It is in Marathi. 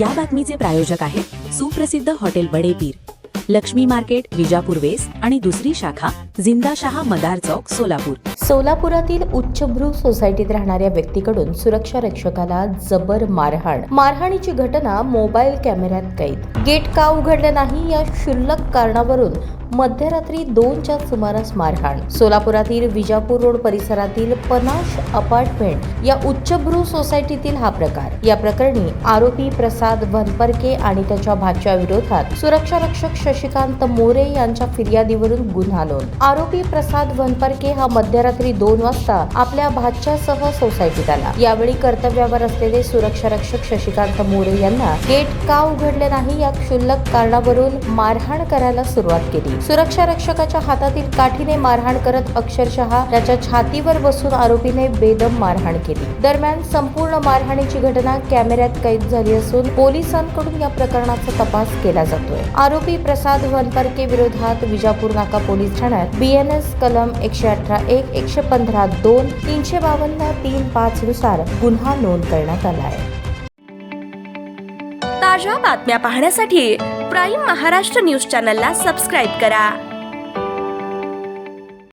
या बातमीचे प्रायोजक आहेत सुप्रसिद्ध hotel Badepeer, Laxmi market, Vijapur west आणि दुसरी शाखा जिंदाशहा मदार चौक, सोलापूर. सोलापुरातील उच्चभ्रू सोसायटीत राहणाऱ्या व्यक्तीकडून सुरक्षा रक्षकाला जबर मारहाणीची घटना मोबाईल कॅमेऱ्यात कैद. गेट का उघडले नाही या क्षुल्लक कारणावरून मध्यरात्री 2च्या सुमारास मारहाण. सोलापुरातील विजापूर रोड परिसरातील पनाश अपार्टमेंट या उच्चभ्रू सोसायटीतील हा प्रकार. या प्रकरणी आरोपी प्रसाद वनपर्के आणि त्याच्या भाच्या विरोधात सुरक्षा रक्षक शशिकांत मोरे यांच्या फिर्यादीवरून गुन्हा नोंद. आरोपी प्रसाद वनपर्के हा मध्यरात्री 2 वाजता आपल्या भाच्यासह सोसायटीत आला. यावेळी कर्तव्यावर असलेले सुरक्षा रक्षक शशिकांत मोरे यांना गेट का उघडले नाही या क्षुल्लक कारणावरून मारहाण करायला सुरुवात केली. सुरक्षा रक्षकाच्या हातातील काठीने मारहाण करत अक्षरशः त्याच्या छातीवर बसून आरोपीने बेदम मारहाण केली. दरम्यान संपूर्ण मारहाणीची घटना कॅमेऱ्यात कैद झाली असून पोलिसांकडून या प्रकरणाचा तपास केला जातोय. आरोपी प्रसाद वनपर्के विरोधात विजापूर नाका पोलीस ठाण्यात BNS कलम 118(1), 115(2), 352(3)(5) नुसार गुन्हा नोंद करण्यात आला आहे. ताज्या बातम्या पाहण्यासाठी प्राईम महाराष्ट्र न्यूज चॅनलला सबस्क्राईब करा.